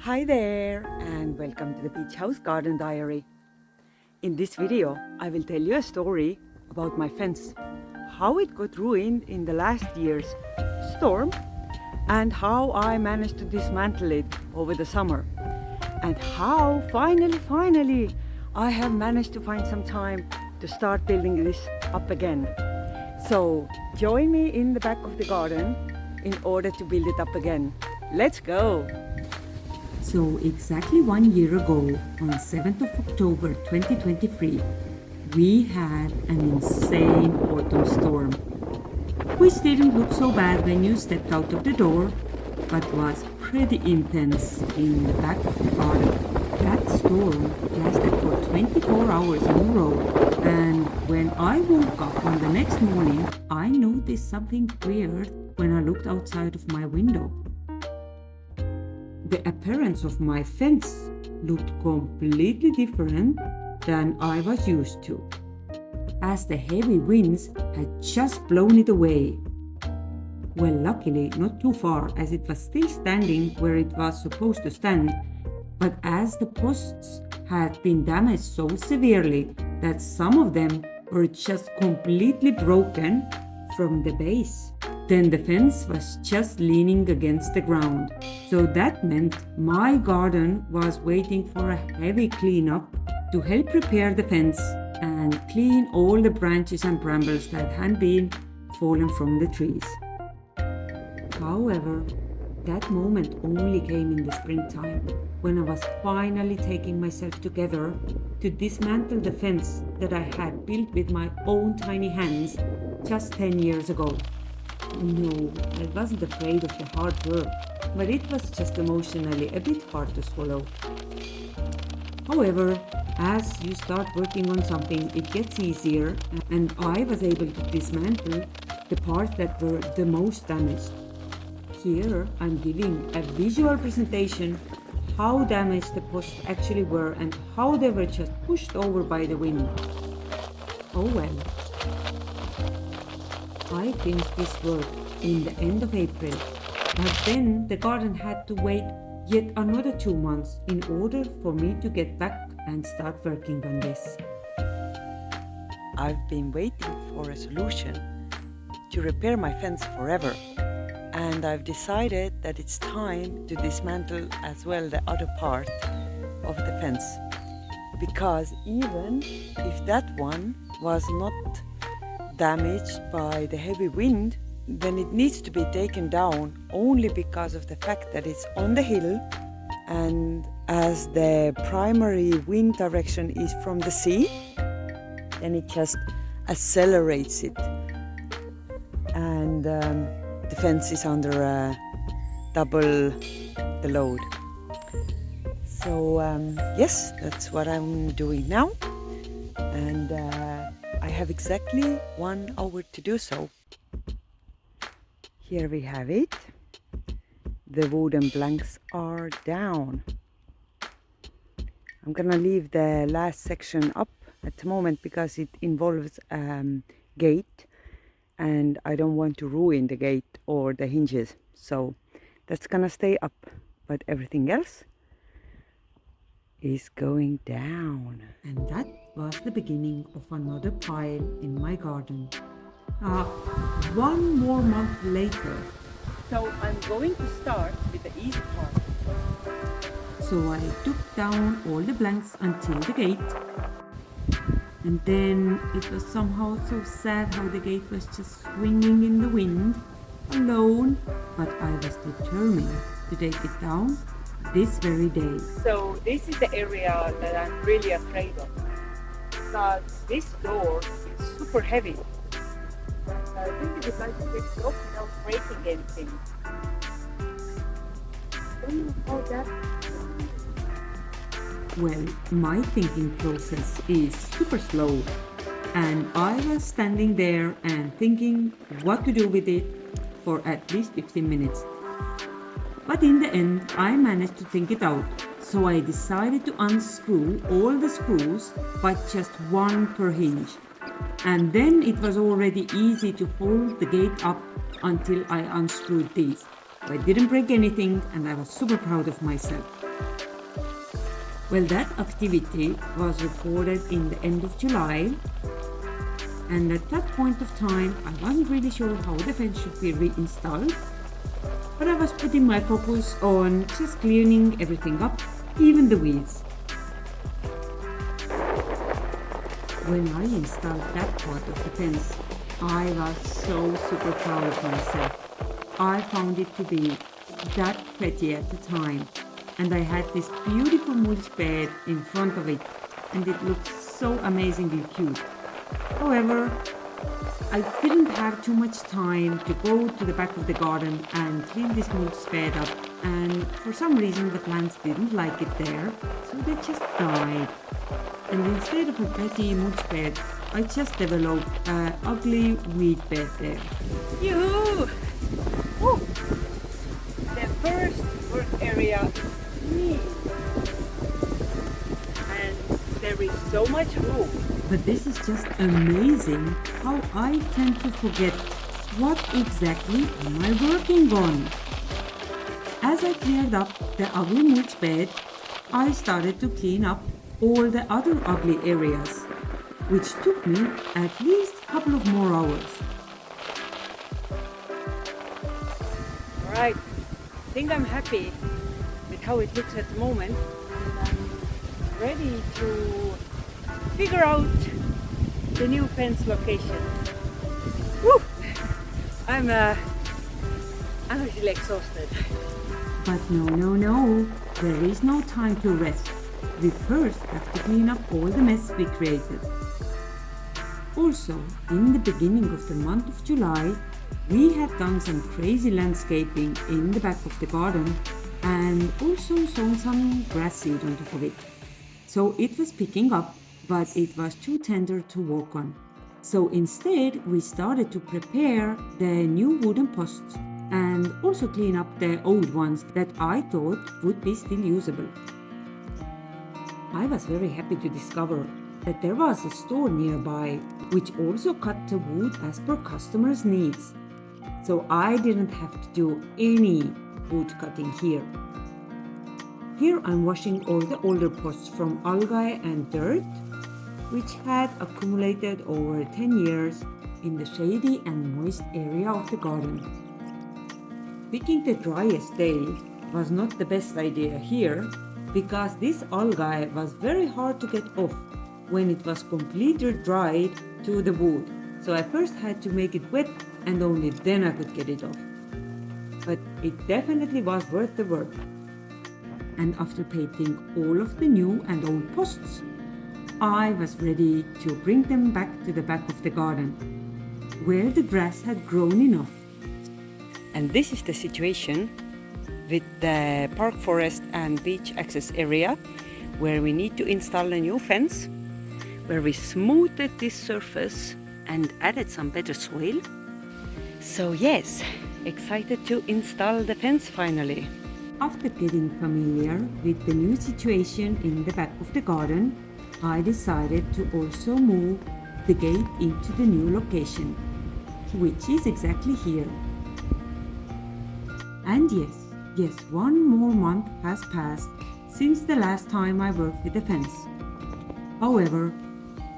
Hi there and welcome to the Beach House Garden Diary. In this video I will tell you a story about my fence, how it got ruined in the last year's storm and how I managed to dismantle it over the summer, and how finally I have managed to find some time to start building this up again. So join me in the back of the garden in order to build it up again. Let's go! So exactly 1 year ago, on 7th of October 2023, we had an insane autumn storm, which didn't look so bad when you stepped out of the door, but was pretty intense in the back of the garden. That storm lasted for 24 hours in a row, and when I woke up on the next morning, I noticed something weird when I looked outside of my window. The appearance of my fence looked completely different than I was used to, as the heavy winds had just blown it away. Well, luckily not too far, as it was still standing where it was supposed to stand, but as the posts had been damaged so severely that some of them were just completely broken from the base. Then the fence was just leaning against the ground. So that meant my garden was waiting for a heavy cleanup to help repair the fence and clean all the branches and brambles that had been fallen from the trees. However, that moment only came in the springtime, when I was finally taking myself together to dismantle the fence that I had built with my own tiny hands just 10 years ago. No, I wasn't afraid of the hard work, but it was just emotionally a bit hard to swallow. However, as you start working on something, it gets easier, and I was able to dismantle the parts that were the most damaged. Here, I'm giving a visual presentation how damaged the posts actually were and how they were just pushed over by the wind. Oh well. I finished this work in the end of April, but then the garden had to wait yet another 2 months in order for me to get back and start working on this. I've been waiting for a solution to repair my fence forever, and I've decided that it's time to dismantle as well the other part of the fence, because even if that one was not damaged by the heavy wind, then it needs to be taken down only because of the fact that it's on the hill, and as the primary wind direction is from the sea, then it just accelerates it, and the fence is under double the load. So yes, that's what I'm doing now, and I have exactly 1 hour to do so. Here we have it. The wooden planks are down. I'm gonna leave the last section up at the moment because it involves gate, and I don't want to ruin the gate or the hinges, so that's gonna stay up, but everything else is going down. And that was the beginning of another pile in my garden. 1 more month later. So I'm going to start with the easy part. So I took down all the blanks until the gate. And then it was somehow so sad how the gate was just swinging in the wind, alone. But I was determined to take it down this very day. So this is the area that I'm really afraid of, because this door is super heavy. I think it would like to get it off without breaking anything. Oh, that. Well, my thinking process is super slow, and I was standing there and thinking what to do with it for at least 15 minutes. But in the end, I managed to think it out, so I decided to unscrew all the screws, but just one per hinge. And then it was already easy to hold the gate up until I unscrewed these. I didn't break anything and I was super proud of myself. Well, that activity was recorded in the end of July, and at that point of time I wasn't really sure how the fence should be reinstalled, but I was putting my focus on just cleaning everything up, even the weeds. When I installed that part of the fence, I was so super proud of myself. I found it to be that pretty at the time, and I had this beautiful mulch bed in front of it, and it looked so amazingly cute. However, I didn't have too much time to go to the back of the garden and clean this mulch bed up, and for some reason the plants didn't like it there, so they just died. And instead of a pretty mulch bed, I just developed an ugly weed bed there. Yoo-hoo! Woo! The first work area me. And there is so much room. But this is just amazing how I tend to forget what exactly am I working on. As I cleared up the ugly mulch bed, I started to clean up all the other ugly areas, which took me at least a couple of more hours. Alright, I think I'm happy with how it looks at the moment. And I'm ready to figure out the new fence location. Woo! I'm actually exhausted. But no, there is no time to rest. We first have to clean up all the mess we created. Also, in the beginning of the month of July, we had done some crazy landscaping in the back of the garden and also sown some grass seed on top of it. So it was picking up, but it was too tender to walk on. So instead, we started to prepare the new wooden posts and also clean up the old ones that I thought would be still usable. I was very happy to discover that there was a store nearby which also cut the wood as per customers' needs. So I didn't have to do any wood cutting here. Here I'm washing all the older posts from algae and dirt, which had accumulated over 10 years in the shady and moist area of the garden. Picking the driest day was not the best idea here, because this algae was very hard to get off when it was completely dried to the wood. So I first had to make it wet and only then I could get it off. But it definitely was worth the work. And after painting all of the new and old posts, I was ready to bring them back to the back of the garden, where the grass had grown enough. And this is the situation with the park forest and beach access area, where we need to install a new fence, where we smoothed this surface and added some better soil. So yes, excited to install the fence finally. After getting familiar with the new situation in the back of the garden, I decided to also move the gate into the new location, which is exactly here. And yes, one more month has passed since the last time I worked with the fence. However,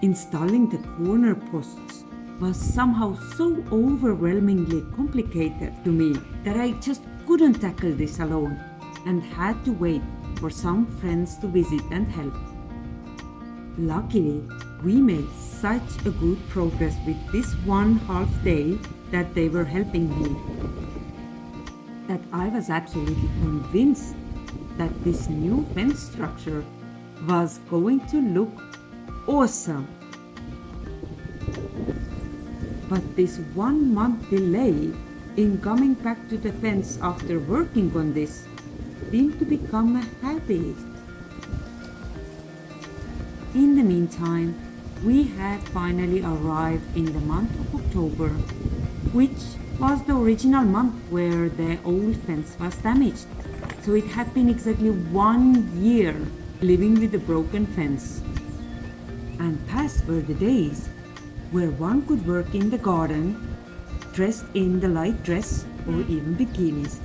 installing the corner posts was somehow so overwhelmingly complicated to me that I just couldn't tackle this alone and had to wait for some friends to visit and help. Luckily, we made such a good progress with this 1/2 day that they were helping me, that I was absolutely convinced that this new fence structure was going to look awesome. But this 1 month delay in coming back to the fence after working on this seemed to become a habit. In the meantime, we had finally arrived in the month of October, which was the original month where the old fence was damaged. So it had been exactly 1 year living with a broken fence. And past were the days where one could work in the garden, dressed in the light dress or even bikinis,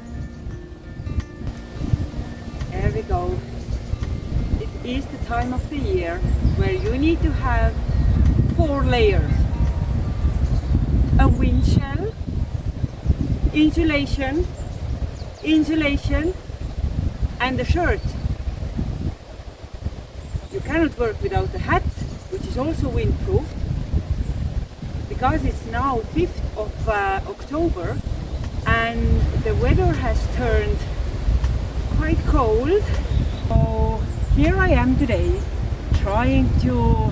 So it is the time of the year where you need to have 4 layers. A wind shell, insulation, and a shirt. You cannot work without a hat, which is also windproof. Because it's now 5th of October and the weather has turned quite cold. So here I am today trying to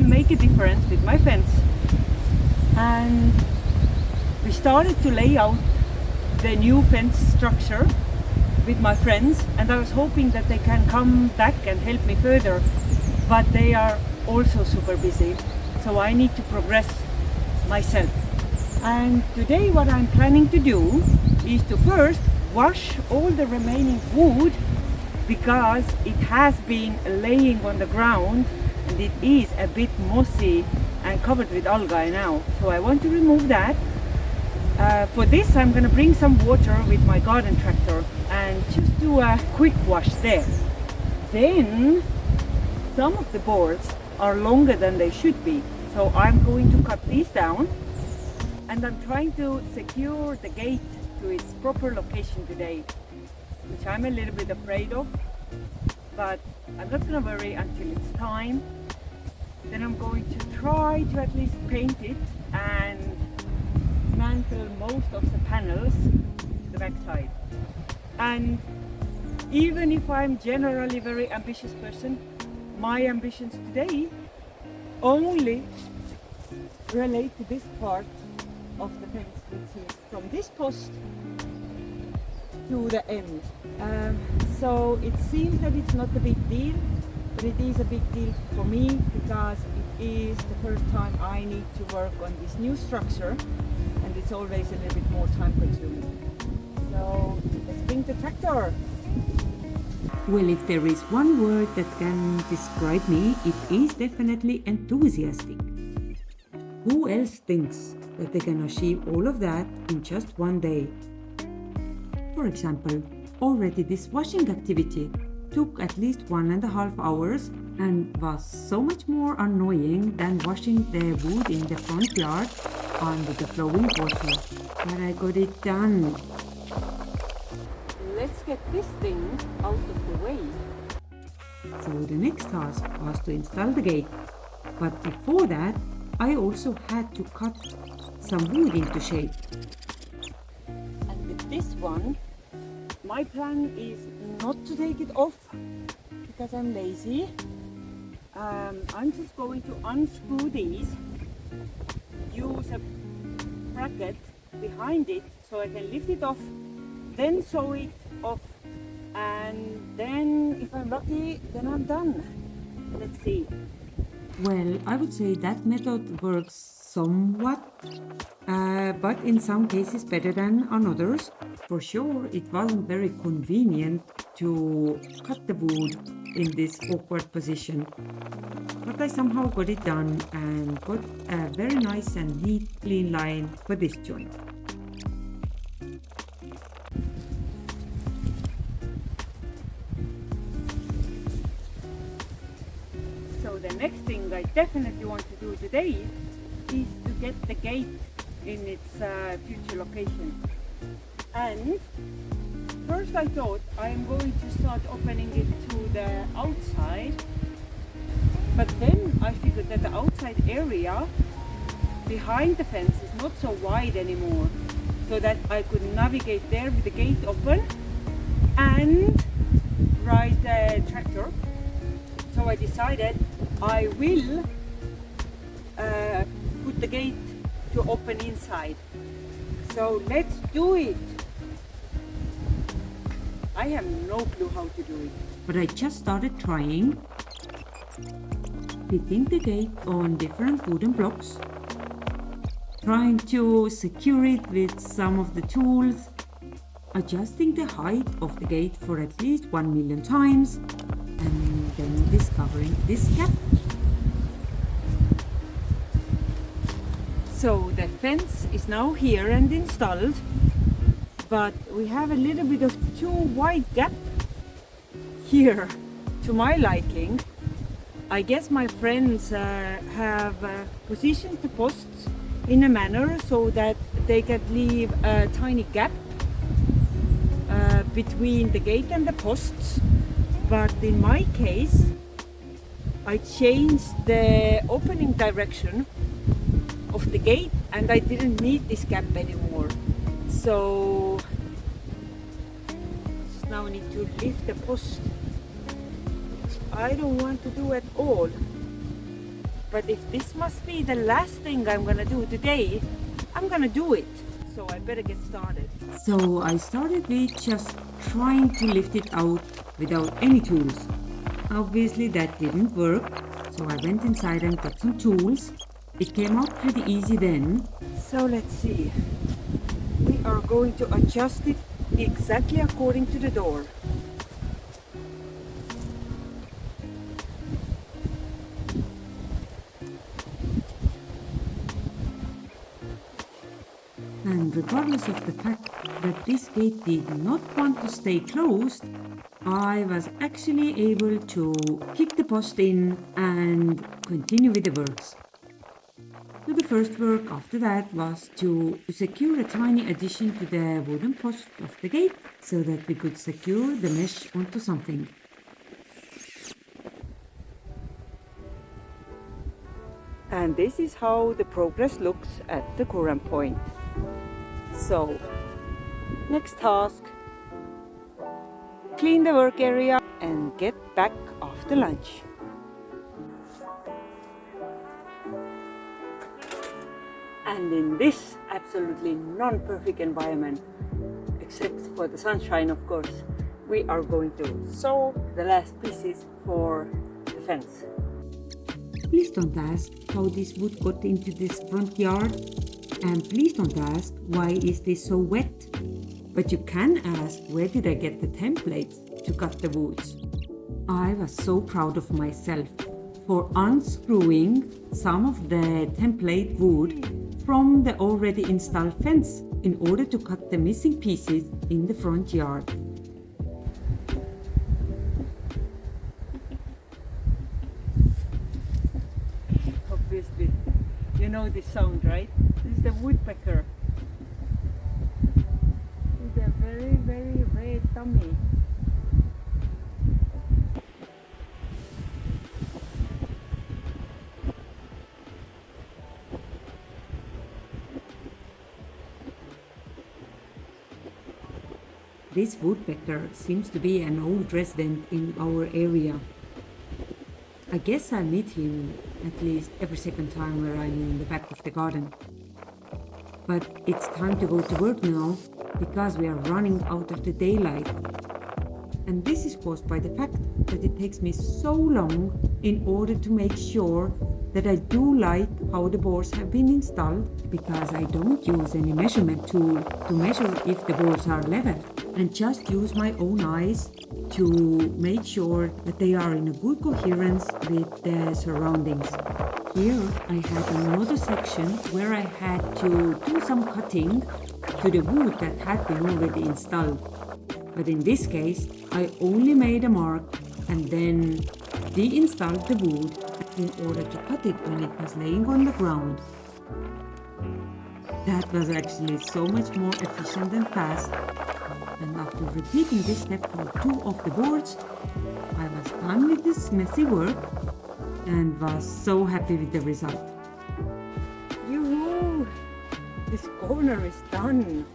make a difference with my fence. And we started to lay out the new fence structure with my friends, and I was hoping that they can come back and help me further, but they are also super busy. So I need to progress myself. And today what I'm planning to do is to first wash all the remaining wood, because it has been laying on the ground and it is a bit mossy and covered with algae now. So I want to remove that. For this I'm going to bring some water with my garden tractor and just do a quick wash there. Then some of the boards are longer than they should be, so I'm going to cut these down, and I'm trying to secure the gate to its proper location today, which I'm a little bit afraid of, but I'm not gonna worry until it's time. Then I'm going to try to at least paint it and mantle most of the panels to the backside. And even if I'm generally a very ambitious person, my ambitions today only relate to this part of the fence, which is from this post to the end. So it seems that it's not a big deal, but it is a big deal for me because it is the first time I need to work on this new structure, and it's always a little bit more time consuming. So let's bring the tractor. Well, if there is one word that can describe me, it is definitely enthusiastic. Who else thinks that they can achieve all of that in just one day? For example, already this washing activity took at least 1.5 hours and was so much more annoying than washing the wood in the front yard under the flowing water. But I got it done. Let's get this thing out of the way. So the next task was to install the gate. But before that, I also had to cut some wood into shape. And with this one, my plan is not to take it off because I'm lazy. I'm just going to unscrew these, use a bracket behind it so I can lift it off, then sew it off, and then if I'm lucky, then I'm done. Let's see. Well, I would say that method works somewhat, but in some cases better than on others. For sure, it wasn't very convenient to cut the wood in this awkward position, but I somehow got it done and got a very nice and neat clean line for this joint. So the next thing I definitely want to do today is to get the gate in its future location. And first I thought I'm going to start opening it to the outside, but then I figured that the outside area behind the fence is not so wide anymore, so that I could navigate there with the gate open and ride the tractor. So I decided I will put the gate to open inside. So let's do it. I have no clue how to do it, but I just started trying, fitting the gate on different wooden blocks, trying to secure it with some of the tools, adjusting the height of the gate for at least 1 million times, and then discovering this gap. So the fence is now here and installed, but we have a little bit of too wide gap here to my liking. I guess my friends have positioned the posts in a manner so that they can leave a tiny gap between the gate and the posts. But in my case, I changed the opening direction of the gate and I didn't need this gap anymore. So now I need to lift the post. I don't want to do at all. But if this must be the last thing I'm gonna do today, I'm gonna do it. So I better get started. So I started with just trying to lift it out without any tools. Obviously that didn't work, so I went inside and got some tools. It came out pretty easy then. So let's see. We are going to adjust it exactly according to the door. And regardless of the fact that this gate did not want to stay closed, I was actually able to kick the post in and continue with the works. So the first work after that was to secure a tiny addition to the wooden post of the gate so that we could secure the mesh onto something. And this is how the progress looks at the current point. So, next task, clean the work area and get back after lunch. And in this absolutely non-perfect environment, except for the sunshine of course, we are going to sew the last pieces for the fence. Please don't ask how this wood got into this front yard. And please don't ask why is this so wet. But you can ask where did I get the templates to cut the woods. I was so proud of myself for unscrewing some of the template wood from the already installed fence in order to cut the missing pieces in the front yard. Obviously, you know this sound, right? This is the woodpecker with a very, very red tummy. This woodpecker seems to be an old resident in our area. I guess I meet him at least every second time where I'm in the back of the garden. But it's time to go to work now because we are running out of the daylight. And this is caused by the fact that it takes me so long in order to make sure that I do like how the boards have been installed, because I don't use any measurement tool to measure if the boards are level, and just use my own eyes to make sure that they are in a good coherence with the surroundings. Here I had another section where I had to do some cutting to the wood that had been already installed. But in this case, I only made a mark and then deinstalled the wood in order to cut it when it was laying on the ground. That was actually so much more efficient and fast. And after repeating this step for 2 of the boards, I was done with this messy work and was so happy with the result. Yoo-hoo! This corner is done.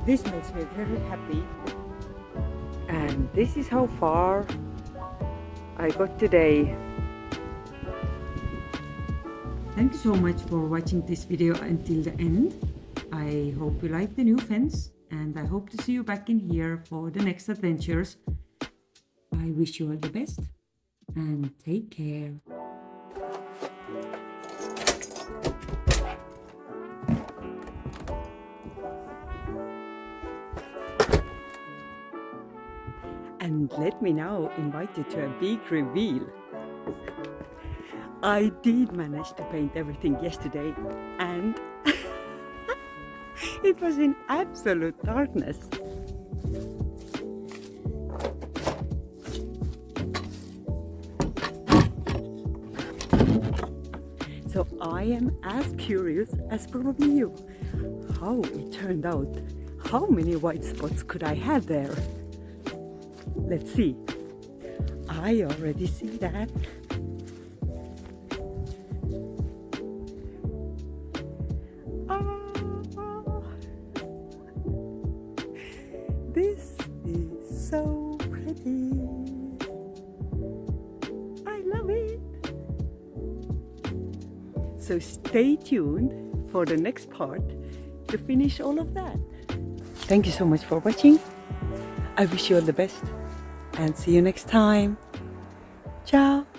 This makes me very happy. And this is how far I got today. Thank you so much for watching this video until the end. I hope you like the new fence, and I hope to see you back in here for the next adventures. I wish you all the best and take care. And let me now invite you to a big reveal. I did manage to paint everything yesterday, and it was in absolute darkness. I am as curious as probably you. How it turned out. How many white spots could I have there? Let's see. I already see that. Oh, this is so pretty. I love it. So stay tuned for the next part to finish all of that. Thank you so much for watching. I wish you all the best and see you next time. Ciao.